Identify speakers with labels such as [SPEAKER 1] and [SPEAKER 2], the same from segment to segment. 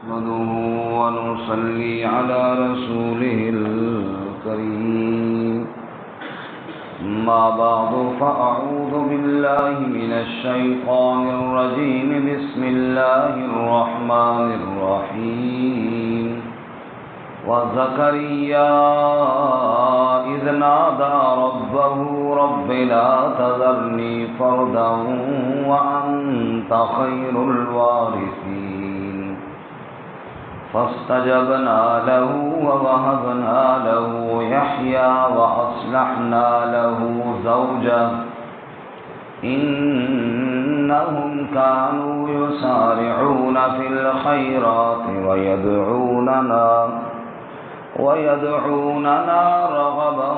[SPEAKER 1] نحمده ونصلي على رسوله الكريم. أما بعد فأعوذ بالله من الشيطان الرجيم. بسم الله الرحمن الرحيم. وزكريا إذ نادى ربه رب لا تذرني فردا وأنت خير الوارثين. فاستجبنا له ووهبنا له يحيى وأصلحنا له زوجه إنهم كانوا يسارعون في الخيرات ويدعوننا رغبا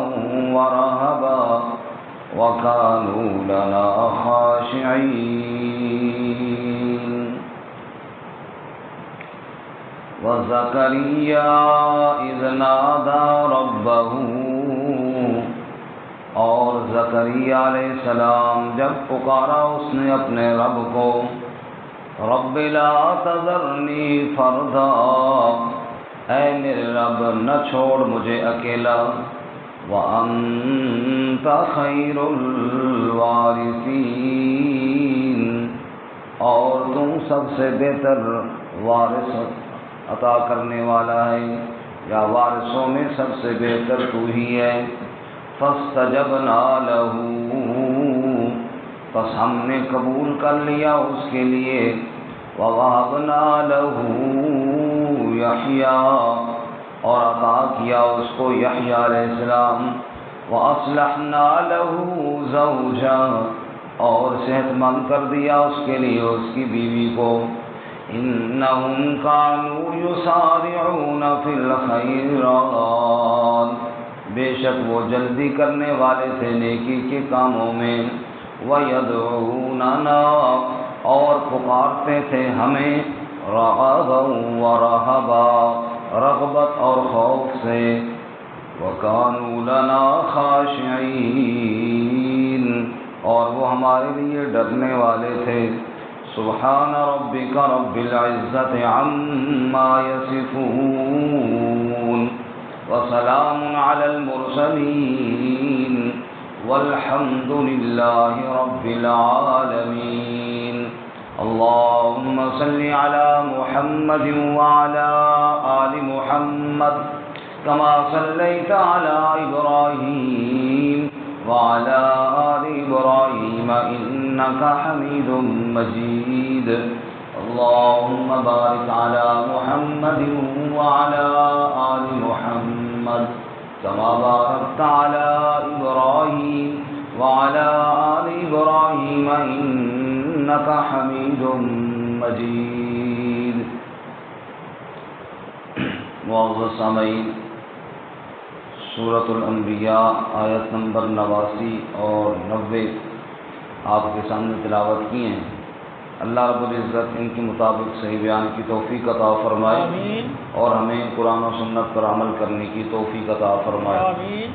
[SPEAKER 1] ورهبا وكانوا لنا خاشعين. وزكريا إذ نادى ربه، اور زکریا علیہ السلام جب پکارا اس نے اپنے رب کو، رب لا تذرنی فردا، اے میرے رب نہ چھوڑ مجھے اکیلا، وَأَنْتَ خَيْرُ الْوَارِثِينَ، اور تم سب سے بہتر وارث عطا کرنے والا ہے، یا وارثوں میں سب سے بہتر تو ہی ہے۔ فَاسْتَجَبْنَا لَهُ، پس ہم نے قبول کر لیا اس کے لیے، وَوَهَبْنَا لَهُ یحییٰ، اور عطا کیا اس کو یحییٰ علیہ السلام، وَأَصْلَحْنَا لَهُ زَوْجَهُ، اور صحت مند کر دیا اس کے لیے اس کی بیوی کو۔ إِنَّهُمْ كَانُوا يُسَارِعُونَ فِي الْخَيْرَاتِ، بے شک وہ جلدی کرنے والے تھے نیکی کے کاموں میں، وَيَدْعُونَنَا، اور پکارتے تھے ہمیں، رغبا ورہبا، رغبت اور خوف سے، وَكَانُوا لَنَا خَاشِعِينَ، اور وہ ہمارے لیے ڈرنے والے تھے۔ سبحان ربک رب العزة عما يصفون، وسلام على المرسلين، والحمد لله رب العالمين۔ اللهم صل على محمد وعلى آل محمد كما صليت على إبراهيم وعلى آل إبراهيم إنك حميد مجيد۔ اللهم بارك على محمد وعلى آل محمد كما باركت على إبراهيم وعلى آل إبراهيم إنك حميد مجيد۔ معزز سامعین، سورۃ الانبیاء آیت نمبر 89 اور 90 آپ کے سامنے تلاوت کی ہیں۔ اللہ رب العزت ان کے مطابق صحیح بیان کی توفیق عطا فرمائے، آمین، اور ہمیں قرآن و سنت پر عمل کرنے کی توفیق عطا فرمائے، آمین۔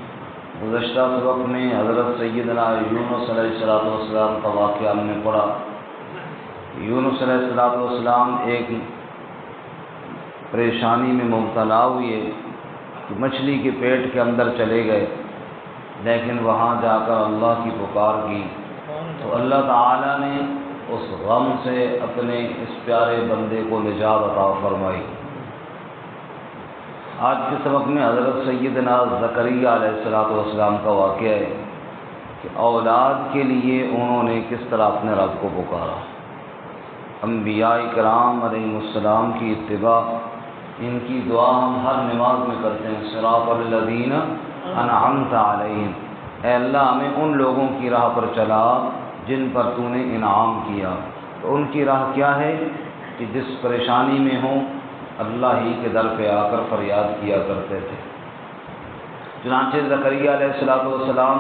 [SPEAKER 1] گزشتہ سبق میں حضرت سیدنا یونس علیہ السلام کا واقعہ ہم نے پڑھا۔ یونس علیہ السلام ایک پریشانی میں مبتلا ہوئے کہ مچھلی کے پیٹ کے اندر چلے گئے، لیکن وہاں جا کر اللہ کی پکار کی تو اللہ تعالیٰ نے اس غم سے اپنے اس پیارے بندے کو نجات عطا فرمائی۔ آج کے سبق میں حضرت سیدنا زکریا علیہ السلام کا واقعہ ہے کہ اولاد کے لیے انہوں نے کس طرح اپنے رب کو پکارا۔ انبیاء کرام علیہ السلام کی اتباع، ان کی دعا ہم ہر نماز میں کرتے ہیں، صراط الذین انعمت علیہم، اے اللہ ہمیں ان لوگوں کی راہ پر چلا جن پر تو نے انعام کیا۔ تو ان کی راہ کیا ہے کہ جس پریشانی میں ہوں اللہ ہی کے در پہ آ کر فریاد کیا کرتے تھے۔ چنانچہ زکریا علیہ السلام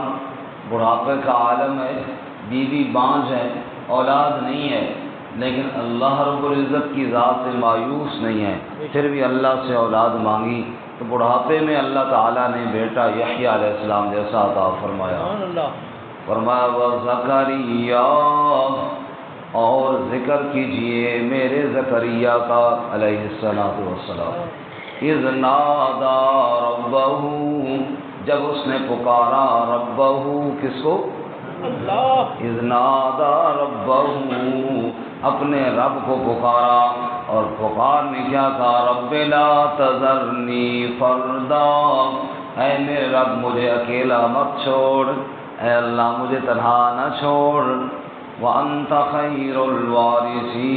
[SPEAKER 1] بڑھاپے کا عالم ہے، بیوی بانجھ ہے، اولاد نہیں ہے، لیکن اللہ رب العزت کی ذات سے مایوس نہیں ہے، پھر بھی اللہ سے اولاد مانگی تو بڑھاپے میں اللہ تعالیٰ نے بیٹا یحییٰ علیہ السلام جیسا عطا فرمایا۔ فرمایا وزکریا، اور ذکر کیجئے میرے زکریا کا علیہ الصلوۃ والسلام، اذ نادا ربہ، جب اس نے پکارا ربہ، کس کو؟ اللہ۔ اذ نادا ربہ، اپنے رب کو پکارا، اور پکار میں کیا کہا؟ رب لا تذرنی فردا، اے میرے رب مجھے اکیلا مت چھوڑ، اے اللہ مجھے تنہا نہ چھوڑ، وَأَنْتَ خَيْرُ الْوَارِثِينَ،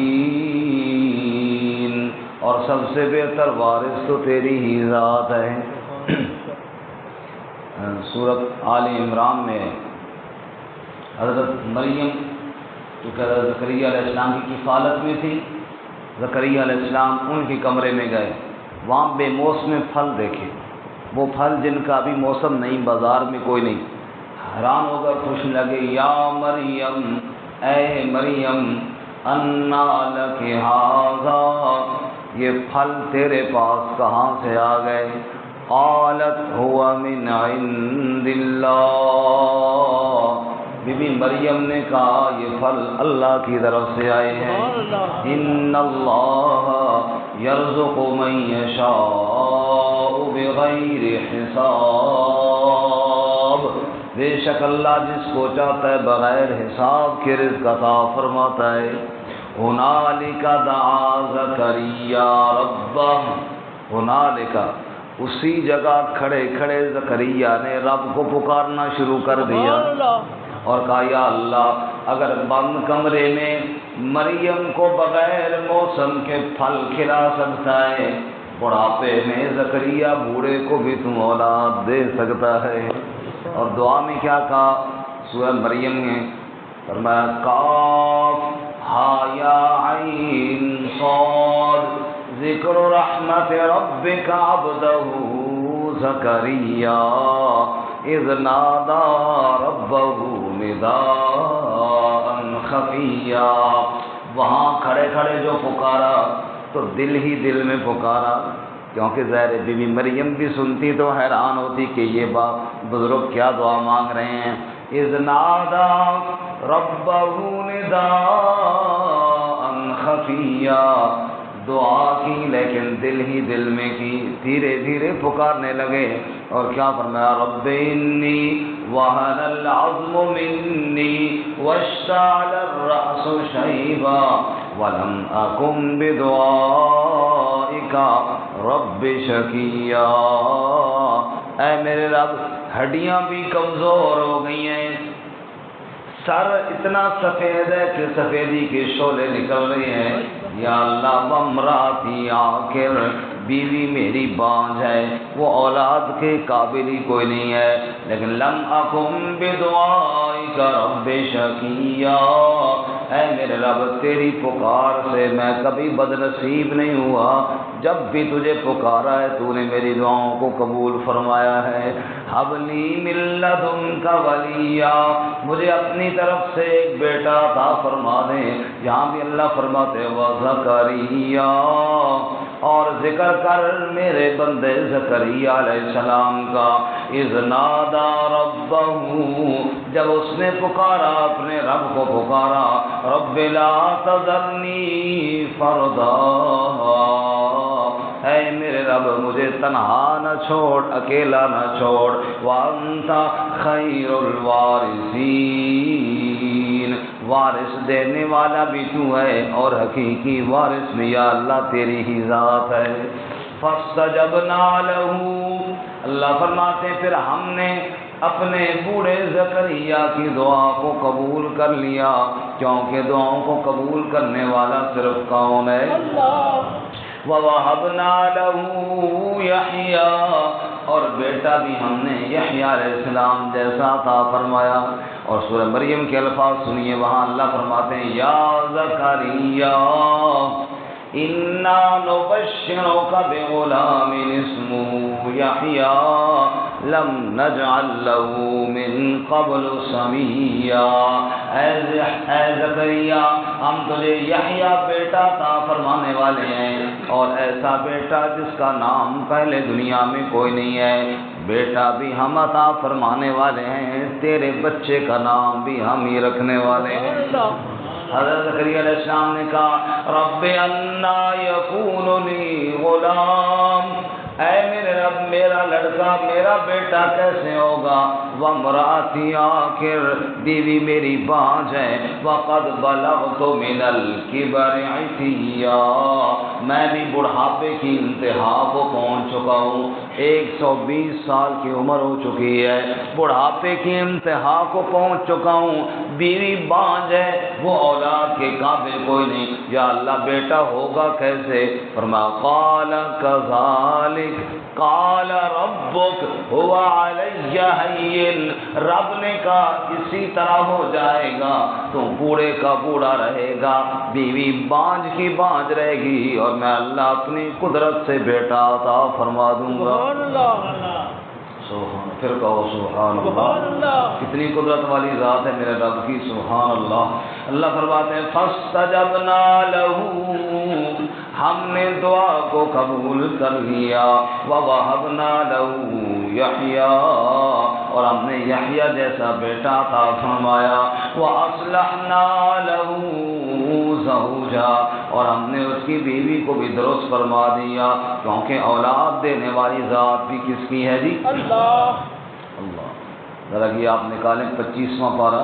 [SPEAKER 1] اور سب سے بہتر وارث تو تیری ہی ذات ہے۔ سورۃ آل عمران میں حضرت مریم جو کہ حضرت زکریا علیہ السلام کی کفالت میں تھی، زکریا علیہ السلام ان کے کمرے میں گئے، وہاں بے موسم پھل دیکھے، وہ پھل جن کا ابھی موسم نہیں، بازار میں کوئی نہیں، حیران ہو کر پوچھنے لگے یا مریم، اے مریم، انا لک ھذا، یہ پھل تیرے پاس کہاں سے آ گئے؟ قالت هو من عند اللہ، بی بی مریم نے کہا یہ پھل اللہ کی طرف سے آئے ہیں، ان اللہ یرزق من یشاء بغیر حساب، بے شک اللہ جس کو چاہتا ہے بغیر حساب کے رزق عطا فرماتا ہے۔ ہنالک دعا زکریا ربہ، ہنالک، اسی جگہ کھڑے کھڑے زکریا نے رب کو پکارنا شروع کر دیا اور کہا یا اللہ، اگر بند کمرے میں مریم کو بغیر موسم کے پھل کھلا سکتا ہے، بڑھاپے میں زکریا بوڑھے کو بھی تم اولاد دے سکتا ہے۔ اور دعا میں کیا کہا؟ سورہ مریم نے فرمایا کاف ہا یا عین صاد، ذکر رحمت ربک عبدہ زکریا اذ نادا ربہ نداء خفیا، وہاں کھڑے کھڑے جو پکارا تو دل ہی دل میں پکارا، کیونکہ ظاہر بی بی مریم بھی سنتی تو حیران ہوتی کہ یہ باپ بزرگ کیا دعا مانگ رہے ہیں۔ اذ نادا ربہ نداء خفیا، دعا کی لیکن دل ہی دل میں کی، دھیرے دھیرے پکارنے لگے، اور کیا فرمایا؟ رب انی وہن العظم منی واشتعل الرأس شیبا ولم اکن بدعائک رب شقیا، اے میرے رب ہڈیاں بھی کمزور ہو گئی ہیں، سر اتنا سفید ہے کہ سفیدی کے شعلے نکل رہے ہیں، یا اللہ وامراتی عاقر، بیوی میری بانجھ ہے، وہ اولاد کے قابل ہی کوئی نہیں ہے، لیکن لم اکن بدعائک رب شقیا، اے میرے رب تیری پکار سے میں کبھی بد نصیب نہیں ہوا، جب بھی تجھے پکارا ہے تو نے میری دعاؤں کو قبول فرمایا ہے۔ حب لی من لدنک ولیا، مجھے اپنی طرف سے ایک بیٹا عطا فرما دے، یہاں بھی اللہ فرماتے وزکریا، اور ذکر کر میرے بندے زکریا علیہ السلام کا، اذ نادا ربہ، جب اس نے پکارا اپنے رب کو پکارا، رب لا تذرنی فردا، اے میرے رب مجھے تنہا نہ چھوڑ، اکیلا نہ چھوڑ، وانت خیر الوارثین، وارث دینے والا بھی تو ہے اور حقیقی وارث میں یا اللہ تیری ہی ذات ہے۔ فاستجبنا لہ، اللہ فرماتے پھر ہم نے اپنے بوڑھے زکریا کی دعا کو قبول کر لیا، کیونکہ دعاؤں کو قبول کرنے والا صرف کون ہے؟ اللہ۔ وَوَهَبْنَا لَهُ يَحْيَىٰ، اور بیٹا بھی ہم نے یحییٰ علیہ السلام جیسا عطا فرمایا۔ اور سورہ مریم کے الفاظ سنیے، وہاں اللہ فرماتے ہیں یا زکریا اِنَّا نُبَشِّرُكَ بِغُلَامٍ اسْمُهُ يَحْيَىٰ لَمْ نَجْعَل لَّهُ مِن قَبْلُ سَمِيًّا، اے زکریا ہم تجھے یحییٰ بیٹا عطا فرمانے والے ہیں، اور ایسا بیٹا جس کا نام پہلے دنیا میں کوئی نہیں ہے، بیٹا بھی ہم عطا فرمانے والے ہیں، تیرے بچے کا نام بھی ہم ہی رکھنے والے ہیں۔ حضرت زکریا علیہ السلام نے کہا رب انا یکون لی غلام، اے میرے رب میرا لڑکا میرا بیٹا کیسے ہوگا، وامراتی عاقر، بیوی میری بانجھ ہے، وقد بلغت من الکبر عتیا، میں بھی بڑھاپے کی انتہا کو پہنچ چکا ہوں، 120 سال کی عمر ہو چکی ہے، بڑھاپے کی انتہا کو پہنچ چکا ہوں، بیوی بانجھ ہے، وہ اولاد کے قابل کوئی نہیں، یا اللہ بیٹا ہوگا کیسے؟ فرمایا قال کذالک قال ربک هو علی ہین، رب نے کہا اسی طرح ہو جائے گا، تو بوڑھے کا بوڑھا رہے گا، بیوی بانجھ کی بانجھ رہے گی، اور میں اللہ اپنی قدرت سے بیٹا عطا فرما دوں گا۔
[SPEAKER 2] سبحان اللہ،
[SPEAKER 1] سبحان، پھر کہو سبحان اللہ، کتنی قدرت والی ذات ہے میرے رب کی، سبحان اللہ۔ اللہ فرماتے ہیں فاستجبنا لہ، ہم نے دعا کو قبول کر لیا، ووہبنا لہ یحییٰ، اور ہم نے یحییٰ جیسا بیٹا عطا فرمایا، واصلحنا لہ زوجا، اور ہم نے اس کی بیوی کو بھی درست فرما دیا، کیونکہ اولاد دینے والی ذات بھی کس کی ہے جی؟
[SPEAKER 2] اللہ
[SPEAKER 1] اللہ۔ ذرا کہ آپ نکالیں 25واں پارہ،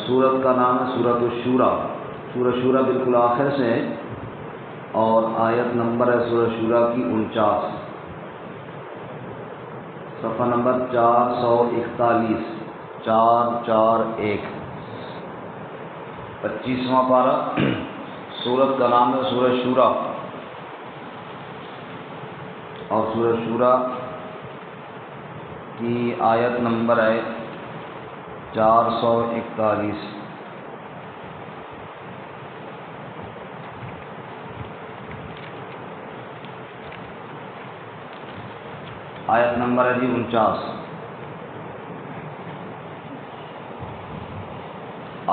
[SPEAKER 1] سورت کا نام ہے سورۃ الشورى، سورۃ شورى بالکل آخر سے ہے، اور آیت نمبر ہے سورۃ شورى کی 49، صفحہ نمبر 441، 441، 25واں پارہ، سورت کا نام ہے سورۃ شورى، اور سورۃ شورى کی آیت نمبر ہے 441۔ آیت نمبر ہے جی 49،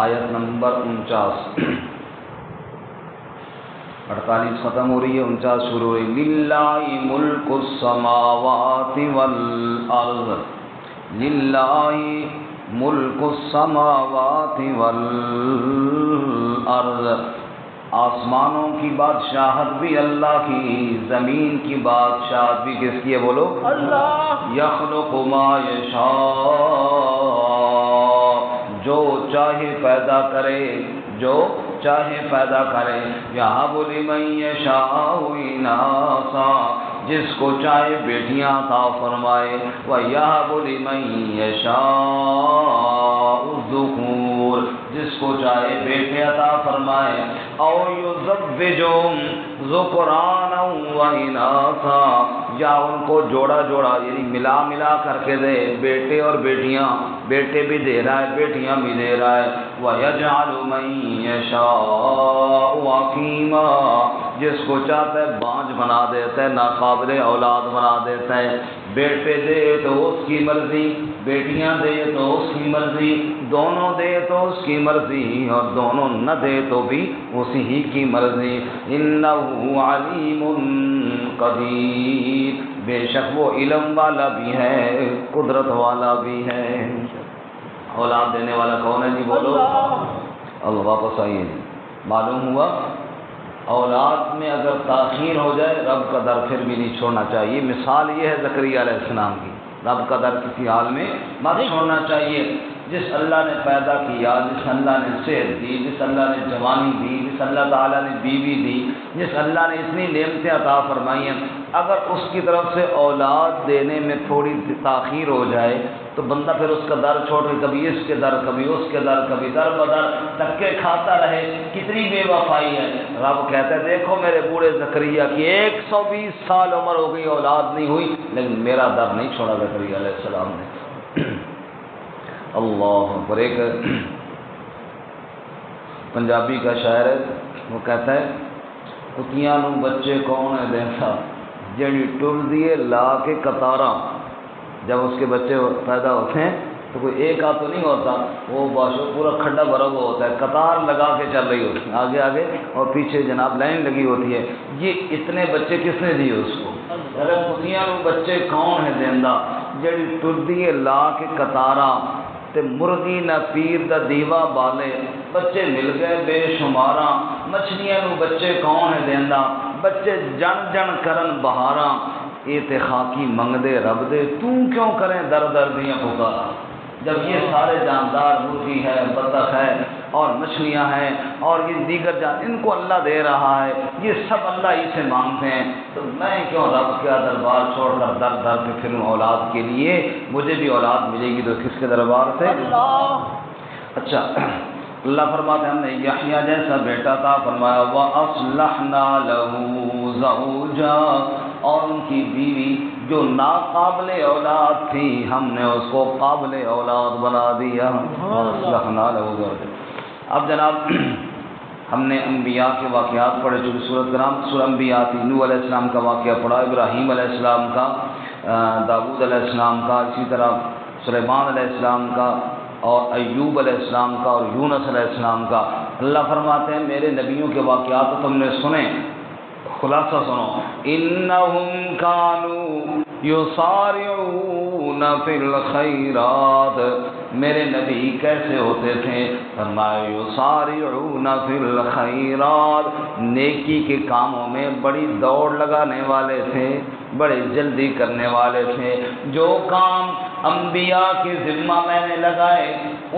[SPEAKER 1] آیت نمبر 49، 48 ختم ہو رہی ہے، 49 شروع ہو رہی ہے۔ للہ ملک السماوات والارض، للہ ملک السماوات والارض، آسمانوں کی بادشاہت بھی اللہ کی، زمین کی بادشاہت بھی کس کی ہے بولو؟
[SPEAKER 2] اللہ۔
[SPEAKER 1] یخلق ما یشاء، جو چاہے پیدا کرے، جو چاہے پیدا کرے، یہب لمن یشاء اناثا، جس کو چاہے بیٹیاں عطا فرمائے، وَيَهَبُ لِمَن يَشَاءُ الذُّكُورَ، جس کو چاہے بیٹے عطا فرمائے، او يُزَوِّجُهُمْ ذُكْرَانًا وَإِنَاثًا، یا ان کو جوڑا جوڑا یعنی ملا ملا کر کے دے، بیٹے اور بیٹیاں، بیٹے بھی دے رہا ہے بیٹیاں بھی دے رہا ہے، وَيَجْعَلُ مَن يَشَاءُ عَقِيمًا، جس کو چاہتا ہے بانجھ بنا دیتا ہے، ناقابل اولاد بنا دیتا ہے، بیٹے دے تو اس کی مرضی، بیٹیاں دے تو اس کی مرضی، دونوں دے تو اس کی مرضی، اور دونوں نہ دے تو بھی اسی ہی کی مرضی، انہ علیم قدیر، بے شک وہ علم والا بھی ہے قدرت والا بھی ہے۔ اولاد دینے والا کون ہے جی بولو؟ اللہ۔ واپس آئیے جی، معلوم ہوا اولاد میں اگر تاخیر ہو جائے رب کا در پھر بھی نہیں چھوڑنا چاہیے۔ مثال یہ ہے زکریا علیہ السلام کی، رب کا در کسی حال میں مت چھوڑنا چاہیے۔ جس اللہ نے پیدا کیا، جس اللہ نے صحت دی، جس اللہ نے جوانی دی، جس اللہ تعالیٰ نے بیوی دی، جس اللہ نے اتنی نعمتیں عطا فرمائی ہیں، اگر اس کی طرف سے اولاد دینے میں تھوڑی تاخیر ہو جائے تو بندہ پھر اس کا در چھوڑ کے کبھی اس کے در کبھی اس کے در، کبھی در بدر دھکے کھاتا رہے، کتنی بے وفائی ہے۔ رب کہتا ہے دیکھو میرے بوڑھے زکریا کی 120 سال عمر ہو گئی، اولاد نہیں ہوئی، لیکن میرا در نہیں چھوڑا زکریا علیہ السلام نے۔ اللہ اکبر۔ ایک پنجابی کا شاعر ہے، وہ کہتا ہے کتیاں نو بچے کون ہے دیتا، جڑی ٹردی ہے لا کے قطاراں، جب اس کے بچے پیدا ہوتے ہیں تو کوئی ایک ہاتھ تو نہیں ہوتا، وہ باشو پورا کھڈا بھرا ہوا ہوتا ہے، قطار لگا کے چل رہی ہوتی ہے، آگے آگے اور پیچھے جناب لائن لگی ہوتی ہے۔ یہ اتنے بچے کس نے دیے اس کو؟ کتیاں نو بچے کون ہے دیندا، جڑی ٹردی ہے لا کے قطاراں، تے مرغی نہ پیر دا دیوا بالے، بچے مل گئے بے شماراں، مچھلیاں نو بچے کون ہے دیندا، بچے جن جن کرن بہاراں، اے تے خاکی منگدے رب دے، تو کیوں کریں در در دیاں پکارا۔ جب یہ سارے جاندار مرغی ہے، بطخ ہے اور مچھلیاں ہیں اور یہ دیگر جان ان کو اللہ دے رہا ہے، یہ سب اللہ ہی سے مانگتے ہیں، تو میں کیوں رب کا دربار چھوڑ کر در در پہ پھروں اولاد کے لیے؟ مجھے بھی اولاد ملے گی تو کس کے دربار سے؟ اللہ۔ اچھا اللہ فرماتے ہیں ہم نے یحییٰ جیسا بیٹا تھا، فرمایا وَأَصْلَحْنَا لَهُ زَوْجَهُ، اور ان کی بیوی جو ناقابل اولاد تھی ہم نے اس کو قابل اولاد بنا دیا۔ وَأَصْلَحْنَا لَهُ زَوْجَهُ۔ اب جناب ہم نے انبیاء کے واقعات پڑھے، جو سورہ انبیاء تھی، نوح علیہ السلام کا واقعہ پڑھا، ابراہیم علیہ السلام کا، داؤد علیہ السلام کا، اسی طرح سلیمان علیہ السلام کا اور ایوب علیہ السلام کا اور یونس علیہ السلام کا۔ اللہ فرماتے ہیں میرے نبیوں کے واقعات تو تم نے سنے، خلاصہ سنو، انہم کانوا یسارعون فی الخیرات، میرے نبی کیسے ہوتے تھے؟ فرمایا یسارعون فی الخیرات، نیکی کے کاموں میں بڑی دوڑ لگانے والے تھے، بڑے جلدی کرنے والے تھے، جو کام انبیاء کے ذمہ میں نے لگائے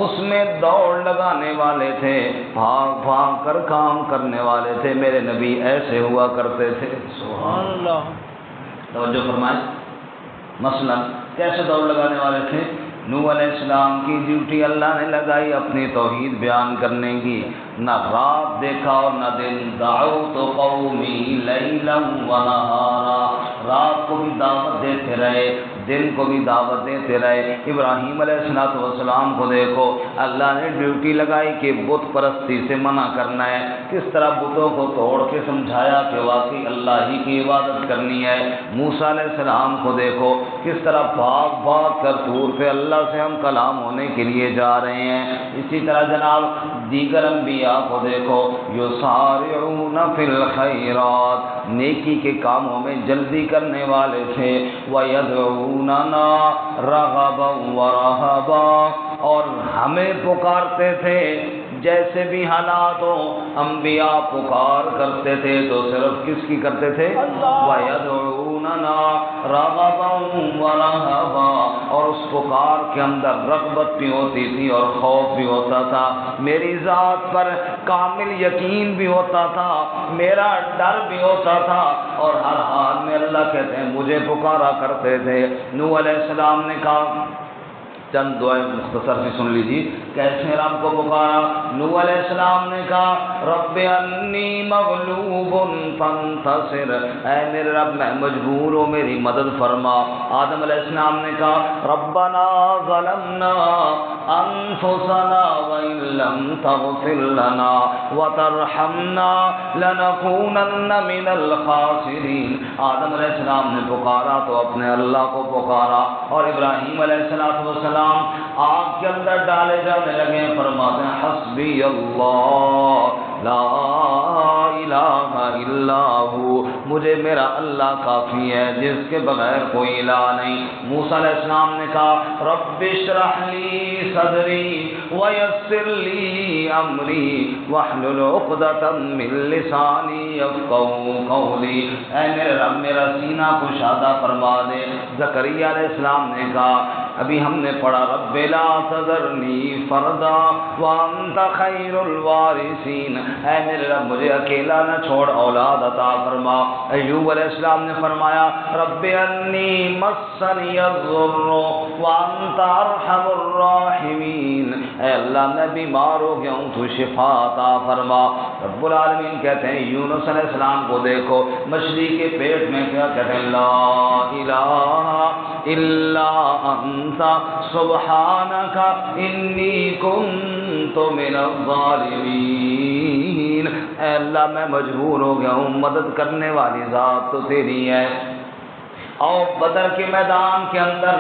[SPEAKER 1] اس میں دوڑ لگانے والے تھے، بھاگ بھاگ کر کام کرنے والے تھے، میرے نبی ایسے ہوا کرتے تھے۔ سبحان اللہ، توجہ فرمائیں۔ مثلا کیسے دوڑ لگانے والے تھے؟ نوح علیہ السلام کی ڈیوٹی اللہ نے لگائی اپنی توحید بیان کرنے کی، نہ رات دیکھا اور نہ دن، دعوت قومی لیلا ونہارا، رات کو بھی دعوت دیتے رہے، دن کو بھی دعوت دیتے رہے۔ ابراہیم علیہ السلام کو دیکھو، اللہ نے ڈیوٹی لگائی کہ بت پرستی سے منع کرنا ہے، کس طرح بتوں کو توڑ کے سمجھایا کہ واقعی اللہ ہی کی عبادت کرنی ہے۔ موسیٰ علیہ السلام کو دیکھو، کس طرح بھاگ بھاگ کر طور پہ اللہ سے ہم کلام ہونے کے لیے جا رہے ہیں۔ اسی طرح جناب دیگر انبیاء کو دیکھو، یسارعون فی الخیرات، نیکی کے کاموں میں جلدی کرنے والے تھے، وَيَدْعُونَنَا رَغَبًا وَرَهَبًا، اور ہمیں پکارتے تھے جیسے بھی حالات ہو، انبیاء پکار کرتے تھے تو صرف کس کی کرتے تھے؟ وَيَدْعُونَنَا رَغَبًا وَرَهَبًا، اور اس پکار کے اندر رغبت بھی ہوتی تھی اور خوف بھی ہوتا تھا، میری ذات پر کامل یقین بھی ہوتا تھا، میرا ڈر بھی ہوتا تھا، اور ہر حال میں اللہ کہتے ہیں مجھے پکارا کرتے تھے۔ نوح علیہ السلام نے کہا، چند دعائیں مختصر سی سن لیجیے، کیسے رب کو پکارا؟ نوح علیہ السلام نے کہا رب انی مغلوب فانتصر، اے میرے رب میں مجبور ہوں میری مدد فرما۔ آدم علیہ السلام نے کہا ربنا ظلمنا انفسنا وان لم تغفر لنا وترحمنا لنکونن من الخاسرین، آدم علیہ السلام نے پکارا تو اپنے اللہ کو پکارا، اور ابراہیم علیہ السلام آگ کے اندر ڈالے جانے لگے، فرماتے ہیں حسبی اللہ لا الہ الا ہو، مجھے میرا اللہ کافی ہے جس کے بغیر کوئی الہ نہیں۔ موسیٰ علیہ السلام نے کہا رب اشرح لی صدری ویسر لی امری واحلل عقدۃ من لسانی یفقہوا قولی، اے میرے رب میرا سینہ کشادہ فرما دے۔ زکریا علیہ السلام نے کہا، ابھی ہم نے پڑھا رب لا تذرنی فردا وانت خیر الوارثین، اے میرے رب مجھے اکیلا نہ چھوڑ، اولاد عطا فرما۔ ایوب علیہ السلام نے فرمایا رب انی مسنی الضر وانت ارحم الراحمین، اے اللہ میں بیمار ہو گیا ہوں تو شفا عطا فرما۔ رب العالمین کہتے ہیں یونس علیہ السلام کو دیکھو، مچھلی کے پیٹ میں کیا کہتے ہیں لا الہ الا انت سبحانک انی کنت من الظالمین، اے اللہ میں مجبور ہو گیا ہوں، مدد کرنے والی ذات تو تیری ہے۔ اور بدر کے میدان کے اندر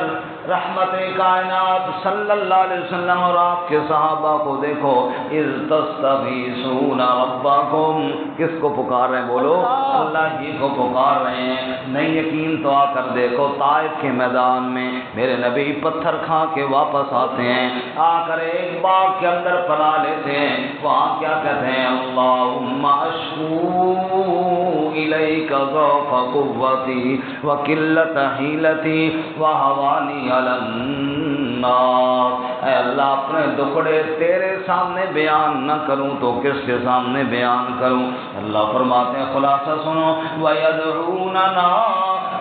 [SPEAKER 1] رحمت کائنات صلی اللہ علیہ وسلم اور آپ کے صحابہ کو دیکھو، اذ تستغیثون ربکم، کس کو پکار رہے ہیں؟ بولو اللہ جی کو پکار رہے ہیں۔ نہیں یقین تو آ کر دیکھو، طائف کے میدان میں میرے نبی پتھر کھا کے واپس آتے ہیں، آ کر ایک باغ کے اندر پناہ لیتے ہیں، وہاں کیا کہتے ہیں؟ اللہم اشکو الیک ضعف قوتی وقلت حیلتی وہوانی علی الناس، اے اللہ اپنے دکھڑے تیرے سامنے بیان نہ کروں تو کس کے سامنے بیان کروں؟ اللہ فرماتے ہیں خلاصہ سنو، وَيَدْعُونَنَا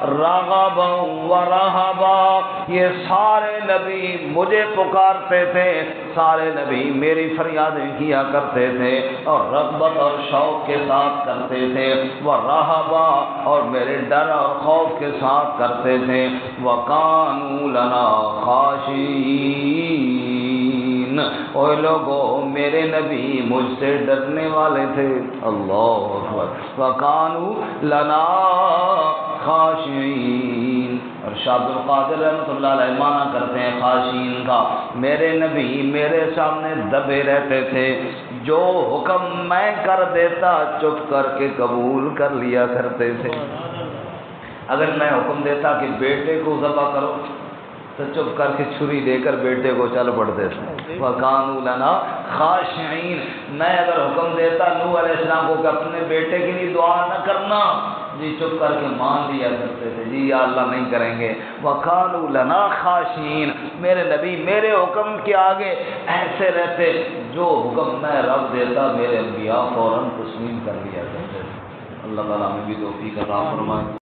[SPEAKER 1] رَغَبًا وَرَهَبًا، یہ سارے نبی مجھے پکارتے تھے، سارے نبی میری فریادیں کیا کرتے تھے اور رغبت اور شوق کے ساتھ کرتے تھے، وَرَهَبًا اور میرے ڈر اور خوف کے ساتھ کرتے تھے، وَكَانُوا لَنَا خَاشِعِينَ، اوے لوگو میرے نبی مجھ سے ڈرنے والے تھے۔ اللہ اکبر، وَكَانُوا لَنَا خاشعین۔ اور شاہ عبد القادر رحمۃ اللہ علیہ معنی کرتے ہیں خاشعین کا، میرے نبی میرے سامنے دبے رہتے تھے، جو حکم میں کر دیتا چپ کر کے قبول کر لیا کرتے تھے۔ اگر میں حکم دیتا کہ بیٹے کو ذبح کرو تو چپ کر کے چھری دے کر بیٹے کو چل پڑتے تھے۔ وَكَانُوا لَنَا خَاشِعِينَ، میں اگر حکم دیتا نوح علیہ السلام کو کہ اپنے بیٹے کے لیے دعا نہ کرنا، جی چپ کر کے مان لیا کرتے تھے، جی یا اللہ نہیں کریں گے۔ وَكَانُوا لَنَا خَاشِعِينَ، میرے نبی میرے حکم کے آگے ایسے رہتے، جو حکم میں رب دیتا میرے انبیاء فوراً تسلیم کر لیا کرتے تھے۔ اللہ تعالیٰ ہمیں بھی توفیق عطا فرمائے۔